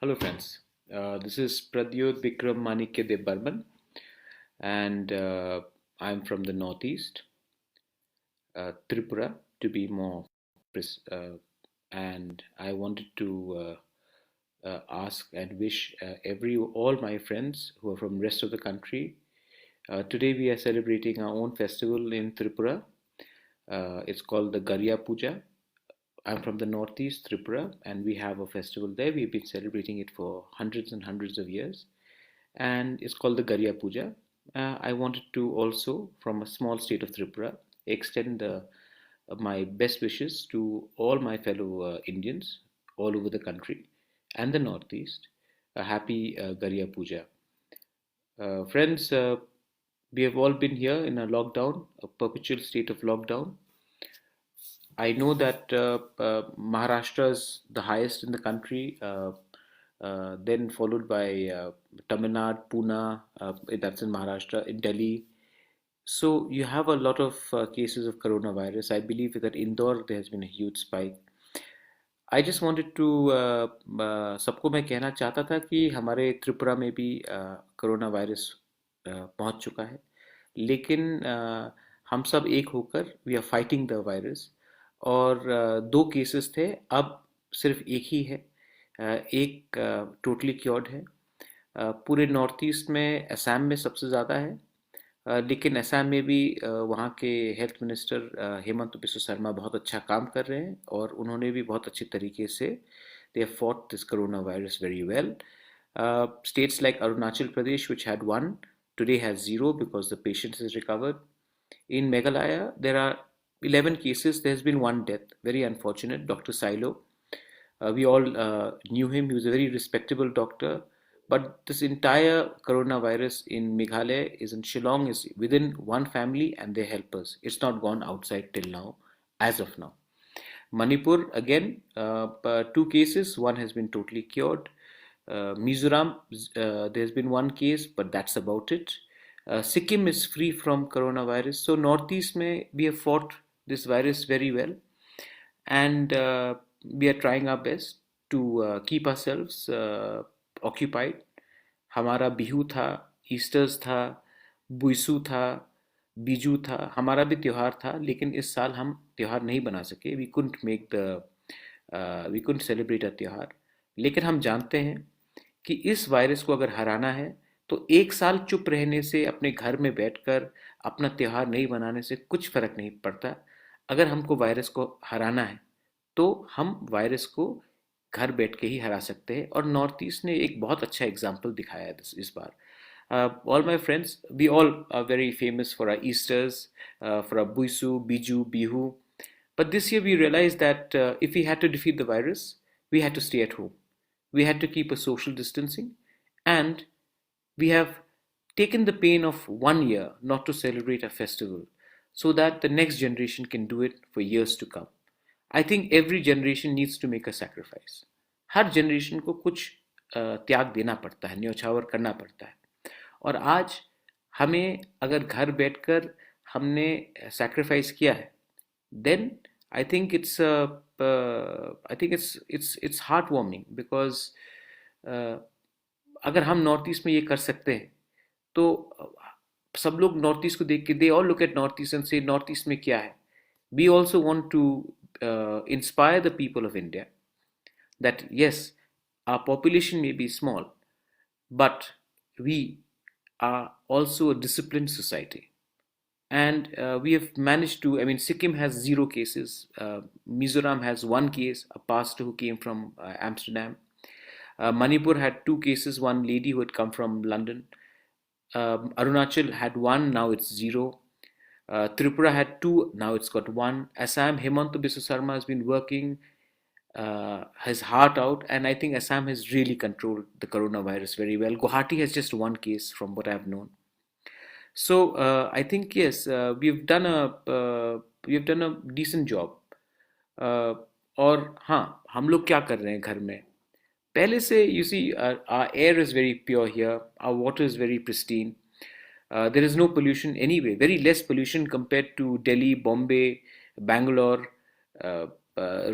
Hello, friends. This is Pradyot Vikram Manikya Dev Barman, and I'm from the Northeast, Tripura, to be more precise. And I wanted to ask and wish all my friends who are from rest of the country. Today we are celebrating our own festival in Tripura. It's called the Garya Puja. I'm from the Northeast, Tripura, and we have a festival there. We've been celebrating it for hundreds and hundreds of years, and it's called the Garya Puja. I wanted to also, from a small state of Tripura, extend my best wishes to all my fellow Indians all over the country and the Northeast. A happy Garya Puja. Friends, we have all been here in a lockdown, a perpetual state of lockdown. I know that Maharashtra is the highest in the country, then followed by Tamil Nadu, Pune, that's in Maharashtra, in Delhi. So you have a lot of cases of coronavirus. I believe that Indore there has been a huge spike. I just wanted to सबको मैं कहना चाहता था कि हमारे त्रिपुरा में भी corona virus पहुंच चुका है, लेकिन हम सब एक होकर we are fighting the virus. और दो केसेस थे, अब सिर्फ एक ही है। एक टोटली क्योर्ड है। पूरे नॉर्थ ईस्ट में असम में सबसे ज़्यादा है। लेकिन असम में भी वहाँ के हेल्थ मिनिस्टर हेमंत बिस्वा शर्मा बहुत अच्छा काम कर रहे हैं, और उन्होंने भी बहुत अच्छे तरीके से they have fought this coronavirus very well. States like Arunachal Pradesh, which had one, today has zero because the patient has recovered. In Meghalaya, there are 11 cases. There has been one death. Very unfortunate. Dr. Silo. We all knew him. He was a very respectable doctor. But this entire coronavirus in Meghalaya is in Shillong is within one family and their helpers. It's not gone outside till now, as of now. Manipur again, two cases. One has been totally cured. Mizoram, there's been one case, but that's about it. Sikkim is free from coronavirus. So Northeast may we have fought this virus very well, and we are trying our best to keep ourselves occupied. हमारा बिहू था, esters था, बुइसू था, बीजू था, हमारा भी त्योहार था, लेकिन इस साल हम त्योहार नहीं बना सके। We couldn't make the we couldn't celebrate a tyohar. लेकिन हम जानते हैं कि इस वायरस को अगर हराना है तो एक साल चुप रहने से, अपने घर में बैठकर अपना त्योहार नहीं बनाने से कुछ फर्क नहीं पड़ता। अगर हमको वायरस को हराना है तो हम वायरस को घर बैठ के ही हरा सकते हैं, और नॉर्थ ईस्ट ने एक बहुत अच्छा एग्जाम्पल दिखाया है इस बार। All my friends, we all are very famous for our Easters, for our Buisu, Biju, Bihu. But this year we realized that if we had to defeat the virus, we had to stay at home. We had to keep a social distancing, and we have taken the pain of 1 year not to celebrate a festival so that the next generation can do it for years to come. I think every generation needs to make a sacrifice. Her generation को कुछ त्याग देना पड़ता है, न्योछावर करना पड़ता है। और आज हमें अगर घर बैठकर हमने सैक्रिफाइस किया है, then I think it's heart warming, because अगर हम नॉर्थ ईस्ट में ये कर सकते हैं तो सब लोग नॉर्थ ईस्ट को देख के they all look at north east and से नॉर्थ ईस्ट में क्या है। We also want to inspire the people of India that yes, our population may be small, but we are also a disciplined society. And we have managed to, I mean, Sikkim has zero cases. Mizoram has one case, a pastor who came from Amsterdam. Manipur had two cases, one lady who had come from London. Arunachal had one, now it's zero. Tripura had two, now it's got one. Assam, Hemanta Biswa Sarma has been working his heart out, and I think Assam has really controlled the coronavirus very well. Guwahati has just one case from what I've known. So I think yes, we've done a decent job. और हाँ, हम लोग क्या कर रहे हैं घर में? पहले से you see, our air is very pure here, our water is very pristine. There is no pollution anyway, very less pollution compared to Delhi, Bombay, Bangalore,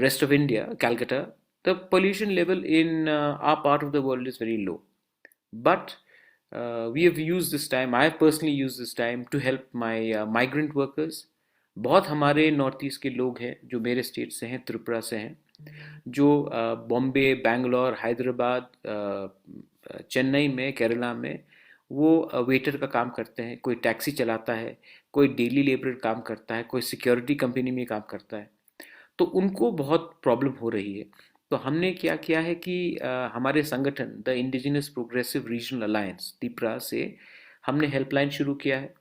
rest of India, Calcutta. the pollution level in our part of the world is very low. But we have used this time, I have personally used this time to help my migrant workers. बहुत हमारे north east के लोग हैं जो मेरे state से हैं, त्रिपुरा से हैं, जो बॉम्बे, बैंगलोर, हैदराबाद, चेन्नई में, केरला में वो वेटर का काम करते हैं, कोई टैक्सी चलाता है, कोई डेली लेबर काम करता है, कोई सिक्योरिटी कंपनी में काम करता है। तो उनको बहुत प्रॉब्लम हो रही है। तो हमने क्या किया है कि हमारे संगठन the indigenous progressive regional alliance Tipra से हमने हेल्पलाइन शुरू किया है,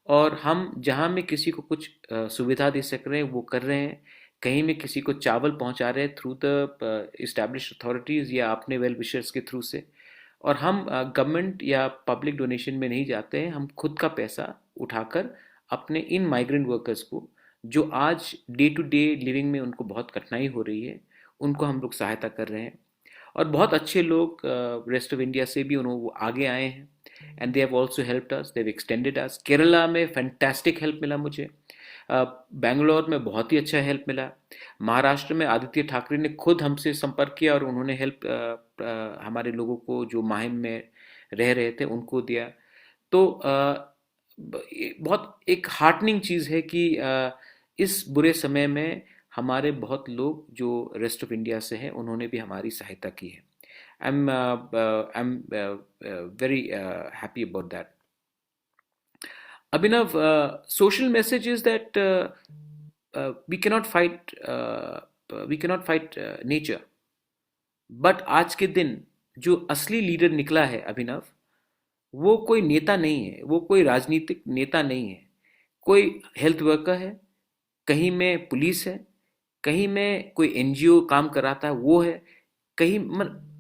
और हम जहाँ में किसी को कुछ सुविधा दे सक रहे हैं वो कर रहे हैं। कहीं में किसी को चावल पहुँचा रहे हैं थ्रू द इस्टेब्लिश्ड अथॉरिटीज़ या अपने वेल विशर्स के थ्रू से। और हम गवर्नमेंट या पब्लिक डोनेशन में नहीं जाते हैं, हम खुद का पैसा उठाकर अपने इन माइग्रेंट वर्कर्स को, जो आज डे टू डे लिविंग में उनको बहुत कठिनाई हो रही है, उनको हम लोग सहायता कर रहे हैं। और बहुत अच्छे लोग रेस्ट ऑफ इंडिया से भी उन्होंने आगे आए हैं, and they have also helped us, they have extended us. Kerala में फैंटास्टिक हेल्प मिला मुझे, बेंगलोर में बहुत ही अच्छा हेल्प मिला, महाराष्ट्र में आदित्य ठाकरे ने खुद हमसे संपर्क किया और उन्होंने हेल्प हमारे लोगों को जो माहिम में रह रहे थे उनको दिया। तो बहुत एक हार्टनिंग चीज़ है कि इस बुरे समय में हमारे बहुत लोग जो रेस्ट ऑफ इंडिया से हैं उन्होंने भी हमारी सहायता की है। I am very happy about that. Abhinav, social message is that we cannot fight nature, but आज के दिन जो असली लीडर निकला है अभिनव, वो कोई नेता नहीं है, वो कोई राजनीतिक नेता नहीं है, कोई हेल्थ वर्कर है, कहीं में पुलिस है, कहीं में कोई एनजीओ काम कराता है वो है, कहीं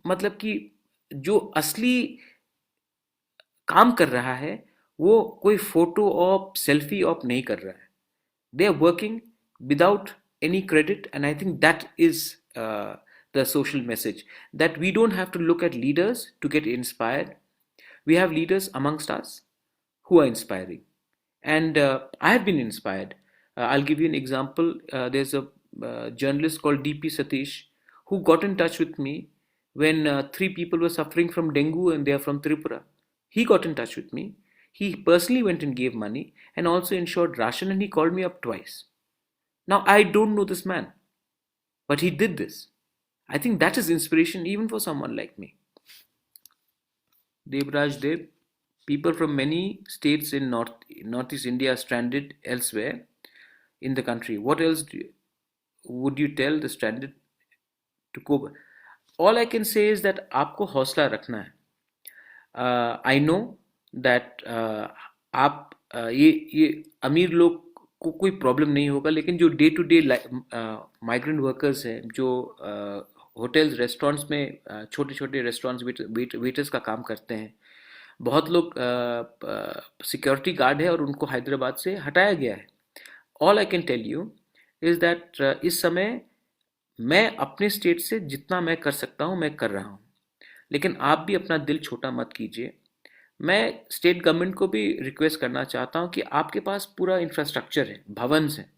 मतलब कि जो असली काम कर रहा है वो कोई फोटो ऑप सेल्फी ऑप नहीं कर रहा है। They are working without any credit, and I think that is the social message, that we don't have to look at leaders to get inspired. We have leaders amongst us who are inspiring, and I have been inspired. I'll give you an example. There's a journalist called DP Satish who got in touch with me when 3 people were suffering from dengue and they are from Tripura. He got in touch with me. He personally went and gave money and also ensured ration, and he called me up twice. Now, I don't know this man, but he did this. I think that is inspiration even for someone like me. Devraj Dev, people from many states in Northeast India are stranded elsewhere in the country. What else would you tell the stranded to cope? All I can say is that आपको हौसला रखना है. I know that आप ये अमीर लोग को कोई प्रॉब्लम नहीं होगा, लेकिन जो day to day migrant workers हैं, जो होटल्स रेस्टोरेंट्स में छोटे छोटे रेस्टोरेंट्स वेटर्स का काम करते हैं, बहुत लोग सिक्योरिटी गार्ड है और उनको हैदराबाद से हटाया गया है. All I can tell you is that इस समय मैं अपने स्टेट से जितना मैं कर सकता हूँ मैं कर रहा हूँ, लेकिन आप भी अपना दिल छोटा मत कीजिए. मैं स्टेट गवर्नमेंट को भी रिक्वेस्ट करना चाहता हूँ कि आपके पास पूरा इंफ्रास्ट्रक्चर है, भवन्स हैं.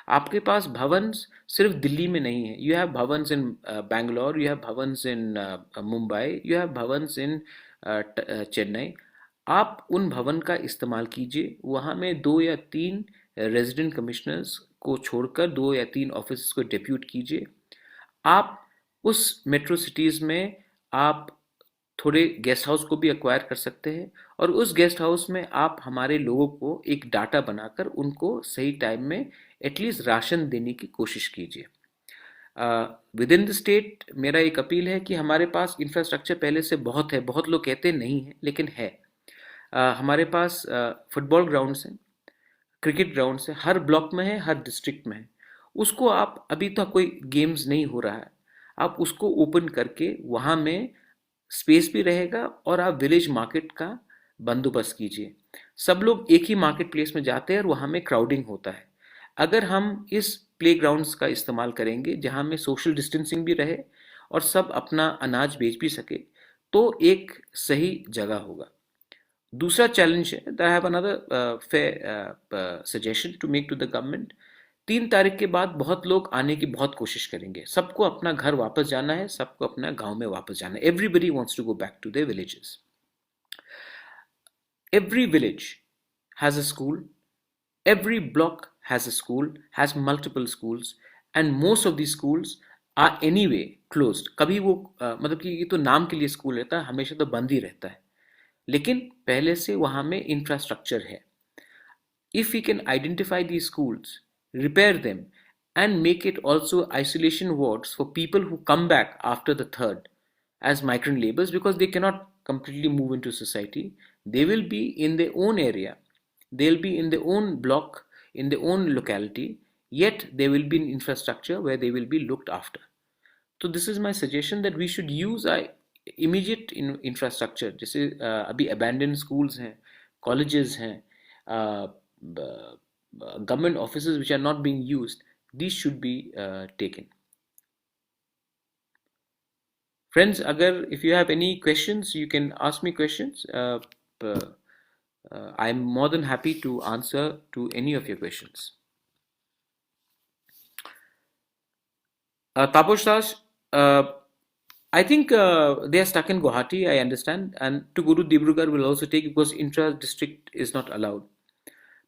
आपके पास भवन्स सिर्फ दिल्ली में नहीं है. You have Bhavans in Bangalore, you have Bhavans in Mumbai, you have Bhavans in Chennai. आप उन भवन का इस्तेमाल कीजिए. वहाँ में 2 या 3 रेजिडेंट कमिश्नर्स को छोड़कर 2 या 3 ऑफिस को डेप्यूट कीजिए. आप उस मेट्रो सिटीज़ में आप थोड़े गेस्ट हाउस को भी एक्वायर कर सकते हैं, और उस गेस्ट हाउस में आप हमारे लोगों को एक डाटा बनाकर उनको सही टाइम में एटलीस्ट राशन देने की कोशिश कीजिए. विद इन द स्टेट मेरा एक अपील है कि हमारे पास इंफ्रास्ट्रक्चर पहले से बहुत है. बहुत लोग कहते नहीं हैं, लेकिन है. हमारे पास फुटबॉल ग्राउंड्स हैं, क्रिकेट ग्राउंड्स हैं, हर ब्लॉक में है, हर डिस्ट्रिक्ट में है. उसको आप, अभी तो कोई गेम्स नहीं हो रहा है, आप उसको ओपन करके वहाँ में स्पेस भी रहेगा और आप विलेज मार्केट का बंदोबस्त कीजिए. सब लोग एक ही मार्केट प्लेस में जाते हैं और वहाँ में क्राउडिंग होता है. अगर हम इस प्ले ग्राउंड्स का इस्तेमाल करेंगे जहाँ में सोशल डिस्टेंसिंग भी रहे और सब अपना अनाज बेच भी सके, तो एक सही जगह होगा. दूसरा चैलेंज है, that I have another fair suggestion to make to the government, 3 तारीख के बाद बहुत लोग आने की बहुत कोशिश करेंगे, सबको अपना घर वापस जाना है, सबको अपना गांव में वापस जाना है. Everybody wants to go back to their villages. Every village has a school, every block has a school, has multiple schools, and most of these schools are anyway closed. कभी वो मतलब कि ये तो नाम के लिए स्कूल रहता है, हमेशा तो बंद ही रहता है, लेकिन पहले से वहाँ में इंफ्रास्ट्रक्चर है. If we can identify these schools, repair them, and make it also isolation wards for people who come back after the third as migrant laborers, because they cannot completely move into society, they will be in their own area, they'll be in their own block, in their own locality, yet there will be an infrastructure where they will be looked after. So this is my suggestion that we should use our immediate infrastructure. जैसे अभी abandoned schools हैं, colleges हैं, government offices which are not being used, these should be taken. Friends, agar if you have any questions, you can ask me questions. I'm more than happy to answer to any of your questions. Taposh Das, I think they are stuck in Guwahati, I understand, and to go to Dibrugarh will also take, because intra-district is not allowed.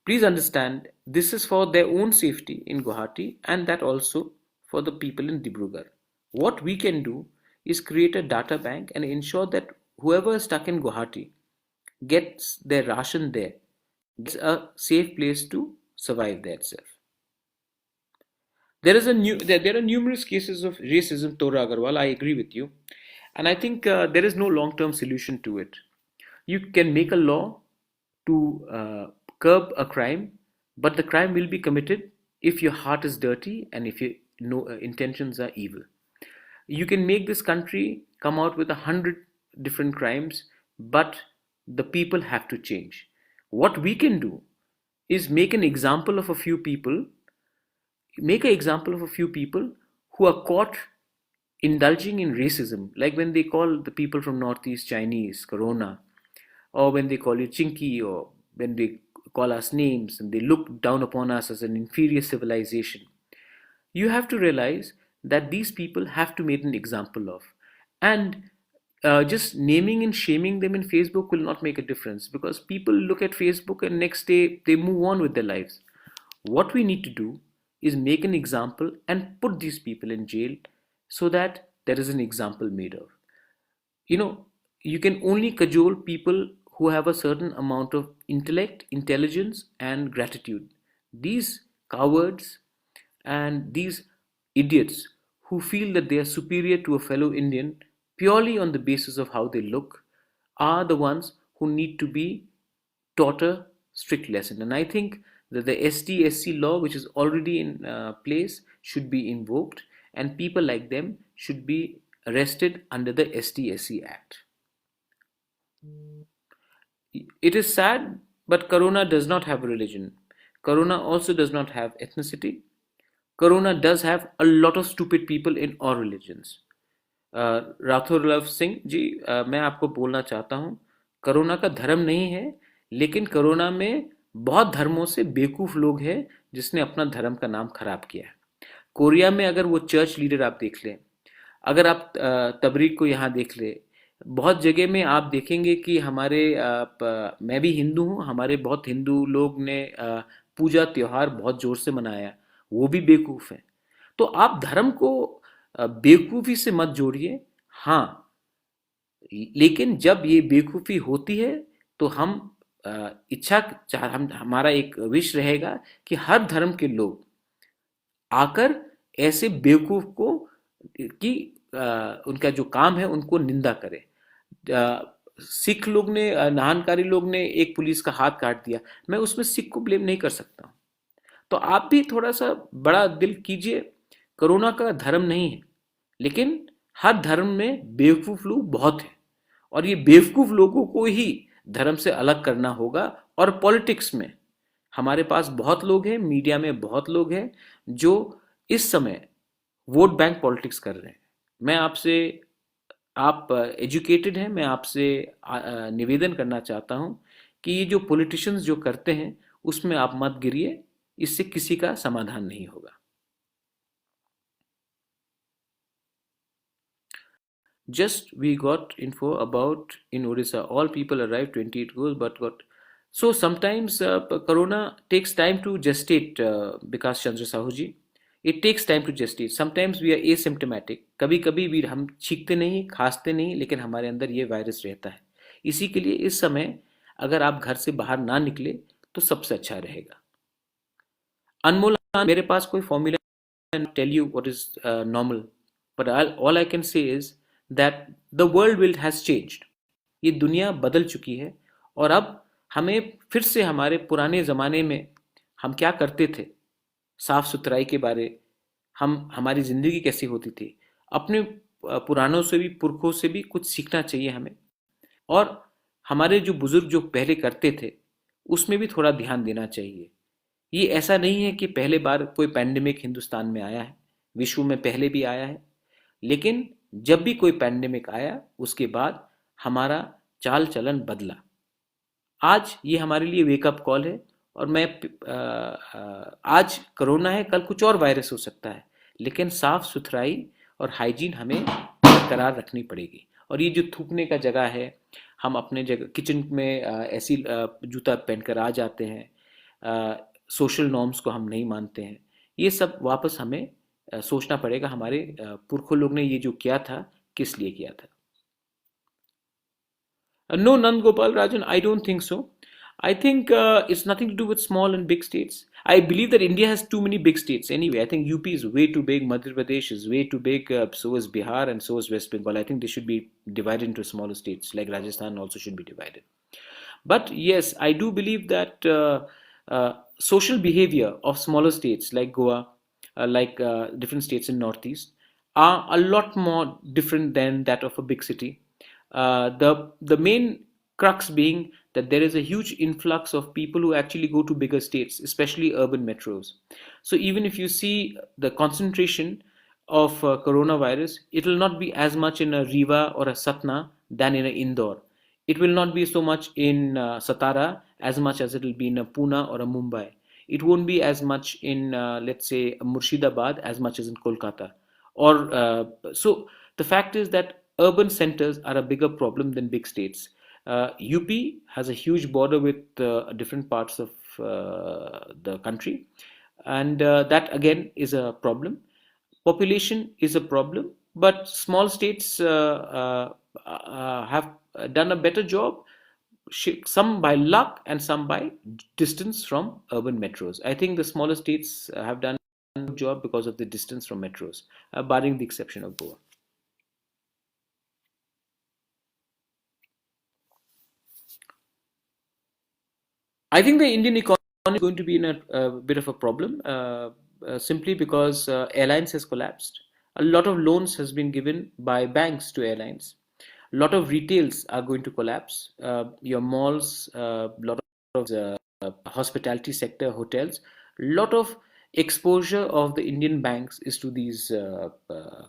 Please understand, this is for their own safety in Guwahati, and that also for the people in Dibrugarh. What we can do is create a data bank and ensure that whoever is stuck in Guwahati gets their ration there, gets a safe place to survive there itself. There are numerous cases of racism, Tora Agarwal, I agree with you. And I think there is no long-term solution to it. You can make a law to curb a crime, but the crime will be committed if your heart is dirty and if your intentions are evil. You can make this country come out with 100 different crimes, but the people have to change. What we can do is make an example of a few people who are caught indulging in racism, like when they call the people from Northeast Chinese Corona, or when they call you Chinky, or when they call us names and they look down upon us as an inferior civilization. You have to realize that these people have to make an example of. And just naming and shaming them in Facebook will not make a difference, because people look at Facebook and next day they move on with their lives. What we need to do is make an example and put these people in jail so that there is an example made of. You can only cajole people who have a certain amount of intellect, intelligence, and gratitude. These cowards and these idiots who feel that they are superior to a fellow Indian purely on the basis of how they look are the ones who need to be taught a strict lesson. And I think that the ST/SC law, which is already in place, should be invoked, and people like them should be arrested under the ST/SC Act. It is sad, but Corona does not have religion. Corona also does not have ethnicity. Corona does have a lot of stupid people in all religions. Rathore Lav Singh ji, मैं आपको बोलना चाहता हूँ, corona का धर्म नहीं है, लेकिन कोरोना में बहुत धर्मों से बेवकूफ़ लोग हैं जिसने अपना धर्म का नाम खराब किया है. कोरिया में अगर वो चर्च लीडर आप देख लें, अगर आप तबरीक को यहाँ देख ले, बहुत जगह में आप देखेंगे कि मैं भी हिंदू हूँ, हमारे बहुत हिंदू लोग ने पूजा त्यौहार बहुत ज़ोर से मनाया, वो भी बेवकूफ़ हैं. तो आप धर्म को बेवकूफ़ी से मत जोड़िए. हाँ, लेकिन जब ये बेवकूफ़ी होती है तो हमारा एक विश रहेगा कि हर धर्म के लोग आकर ऐसे बेवकूफ़ को उनका जो काम है उनको निंदा करें. सिख लोग ने, नाहनकारी लोग ने एक पुलिस का हाथ काट दिया, मैं उसमें सिख को ब्लेम नहीं कर सकता. तो आप भी थोड़ा सा बड़ा दिल कीजिए. कोरोना का धर्म नहीं है, लेकिन हर धर्म में बेवकूफ़ लोग बहुत हैं, और ये बेवकूफ़ लोगों को ही धर्म से अलग करना होगा. और पॉलिटिक्स में हमारे पास बहुत लोग हैं, मीडिया में बहुत लोग हैं जो इस समय वोट बैंक पॉलिटिक्स कर रहे हैं. मैं आपसे, आप एजुकेटेड हैं, मैं आपसे निवेदन करना चाहता हूं कि ये जो पॉलिटिशियंस जो करते हैं उसमें आप मत गिरिए. इससे किसी का समाधान नहीं होगा. Just we got info about in Odisha, all people arrived 28 goes, but got so sometimes Corona takes time to gestate. Because Chandra Sahuji, it takes time to gestate. Sometimes we are asymptomatic. कभी कभी भी हम छींकते नहीं, खांसते नहीं, लेकिन हमारे अंदर ये वायरस रहता है. इसी के लिए इस समय अगर आप घर से बाहर ना निकले तो सबसे अच्छा रहेगा. अनमोल, मेरे पास कोई formula tell you what is normal, but all I can say is that the world will has changed. ये दुनिया बदल चुकी है और अब हमें फिर से हमारे पुराने ज़माने में हम क्या करते थे, साफ सुथराई के बारे, हम हमारी ज़िंदगी कैसी होती थी, अपने पुरानों से भी पुरखों से भी कुछ सीखना चाहिए हमें. और हमारे जो बुजुर्ग जो पहले करते थे उसमें भी थोड़ा ध्यान देना चाहिए. ये ऐसा नहीं है कि पहले बार कोई पैंडेमिक हिंदुस्तान में आया है, विश्व में पहले भी आया है, लेकिन जब भी कोई पैंडेमिक आया उसके बाद हमारा चाल चलन बदला. आज ये हमारे लिए वेकअप कॉल है. और मैं आज कोरोना है, कल कुछ और वायरस हो सकता है, लेकिन साफ सुथराई और हाइजीन हमें बरकरार रखनी पड़ेगी. और ये जो थूकने का जगह है, हम अपने जगह किचन में ऐसी जूता पहनकर आ जाते हैं, सोशल नॉर्म्स को हम नहीं मानते हैं, ये सब वापस हमें सोचना पड़ेगा हमारे पुरखों लोग ने ये जो किया था किस लिए किया था. No, Nand Gopal Rajan, I don't think so. I think it's nothing to do with small and big states. I believe that India has too many big states anyway. I think UP is way too big, Madhya Pradesh is way too big, so is Bihar and so is West Bengal. I think they should be divided into smaller states, like Rajasthan also should be divided. But yes, I do believe that social behavior of smaller states like Goa, like different states in Northeast, are a lot more different than that of a big city. The main crux being that there is a huge influx of people who actually go to bigger states, especially urban metros. So even if you see the concentration of coronavirus, it will not be as much in a Riva or a Satna than in a Indore. It will not be so much in Satara as much as it will be in a Pune or a Mumbai. It won't be as much in, let's say, Murshidabad as much as in Kolkata. Or so the fact is that urban centers are a bigger problem than big states. UP has a huge border with different parts of the country, and that again is a problem. Population is a problem, but small states have done a better job, some by luck and some by distance from urban metros. I think the smaller states have done a good job because of the distance from metros, barring the exception of Goa. I think the Indian economy is going to be in a bit of a problem, simply because airlines has collapsed. A lot of loans has been given by banks to airlines. A lot of retails are going to collapse. Your malls, a lot of hospitality sector, hotels, a lot of exposure of the Indian banks is to these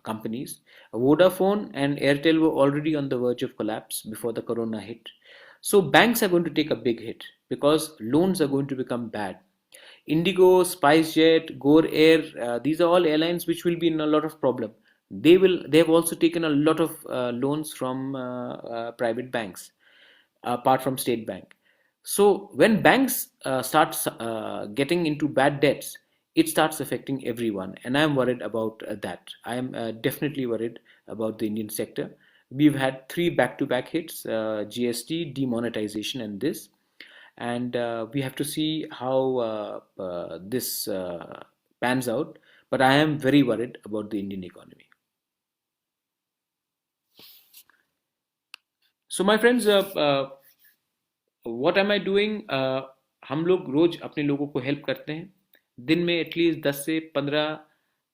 companies. Vodafone and Airtel were already on the verge of collapse before the corona hit. So banks are going to take a big hit because loans are going to become bad. Indigo, SpiceJet, Gore Air, these are all airlines which will be in a lot of problem. They have also taken a lot of loans from private banks, apart from State Bank. So when banks start getting into bad debts, it starts affecting everyone, and I am worried about that. I am definitely worried about the Indian sector. We've had three back-to-back hits: GST, demonetization, and this. And we have to see how this pans out. But I am very worried about the Indian economy. So my friends, what am I doing? हम लोग रोज अपने लोगों को help करते हैं. दिन में at least 10 से 15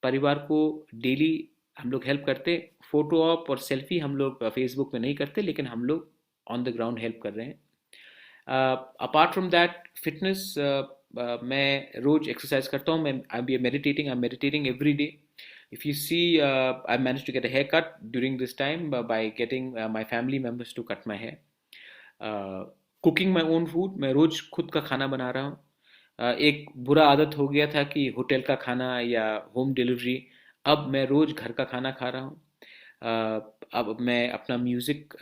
परिवार को डेली हम लोग हेल्प करते हैं. फोटो ऑप और सेल्फी हम लोग फेसबुक में नहीं करते, लेकिन हम लोग ऑन द ग्राउंड हेल्प कर रहे हैं. अपार्ट फ्रॉम दैट फिटनेस, मैं रोज एक्सरसाइज करता हूँ. मैं I am meditating every day. If you see, I managed to get a haircut during this time by getting my family members to cut my hair. Cooking my own food, मैं रोज खुद का खाना बना रहा हूँ. एक बुरा आदत हो गया था कि होटल का खाना या होम डिलीवरी। अब मैं रोज़ घर का खाना खा रहा हूँ। अब मैं अपना music,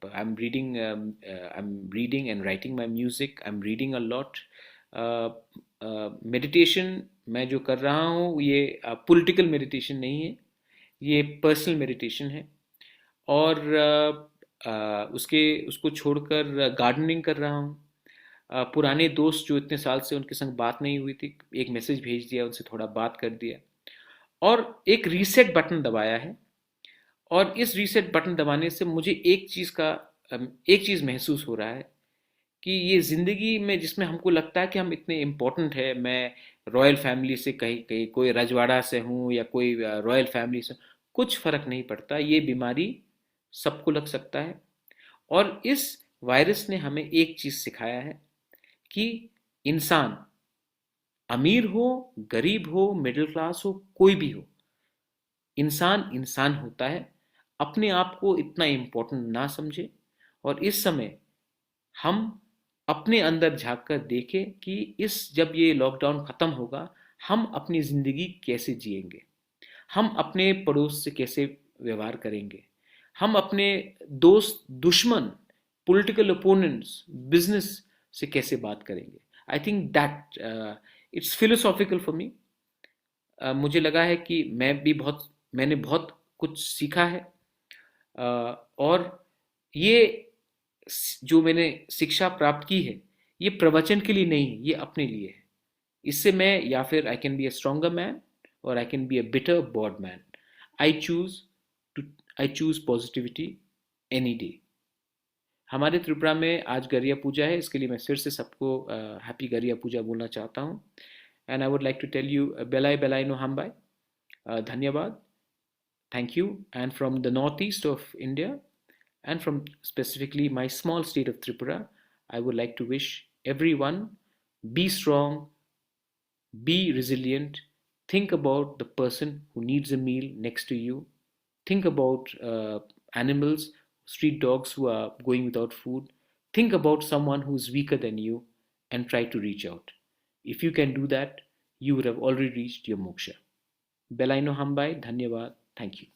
I am reading and writing my music, I am reading a lot. Meditation मैं जो कर रहा हूँ ये पॉलिटिकल मेडिटेशन नहीं है, ये पर्सनल मेडिटेशन है। और उसके उसको छोड़कर गार्डनिंग कर रहा हूँ। पुराने दोस्त जो इतने साल से उनके संग बात नहीं हुई थी, एक मैसेज भेज दिया, उनसे थोड़ा बात कर दिया और एक रीसेट बटन दबाया है। और इस रीसेट बटन दबाने से मुझे एक चीज़ महसूस हो रहा है कि ये ज़िंदगी में जिसमें हमको लगता है कि हम इतने इम्पोर्टेंट है, मैं रॉयल फैमिली से कहीं कहीं कोई रजवाड़ा से हूँ या कोई रॉयल फैमिली से, कुछ फ़र्क नहीं पड़ता, ये बीमारी सबको लग सकता है। और इस वायरस ने हमें एक चीज़ सिखाया है कि इंसान अमीर हो, गरीब हो, मिडिल क्लास हो, कोई भी हो, इंसान इंसान होता है। अपने आप को इतना इम्पोर्टेंट ना समझे और इस समय हम अपने अंदर झांक कर देखें कि इस जब ये लॉकडाउन ख़त्म होगा, हम अपनी ज़िंदगी कैसे जिएंगे, हम अपने पड़ोस से कैसे व्यवहार करेंगे, हम अपने दोस्त, दुश्मन, पॉलिटिकल ओपोनेंट्स, बिजनेस से कैसे बात करेंगे। आई think that it's philosophical for me. मुझे लगा है कि मैंने बहुत कुछ सीखा है। और ये जो मैंने शिक्षा प्राप्त की है, ये प्रवचन के लिए नहीं है, ये अपने लिए है। इससे मैं या फिर I can be a stronger man और I can be a bitter bad man. I choose to I choose positivity any day. हमारे त्रिपुरा में आज गरिया पूजा है, इसके लिए मैं फिर से सबको हैप्पी गरिया पूजा बोलना चाहता हूँ। And I would like to tell you बेलाई बेलाई नो हमबाई, धन्यवाद, thank you. And from the northeast of India, and from specifically my small state of Tripura, I would like to wish everyone be strong, be resilient, think about the person who needs a meal next to you, think about animals, street dogs who are going without food, think about someone who's weaker than you, and try to reach out. If you can do that, you would have already reached your moksha. Belaino Hambai, Dhanyavad, thank you.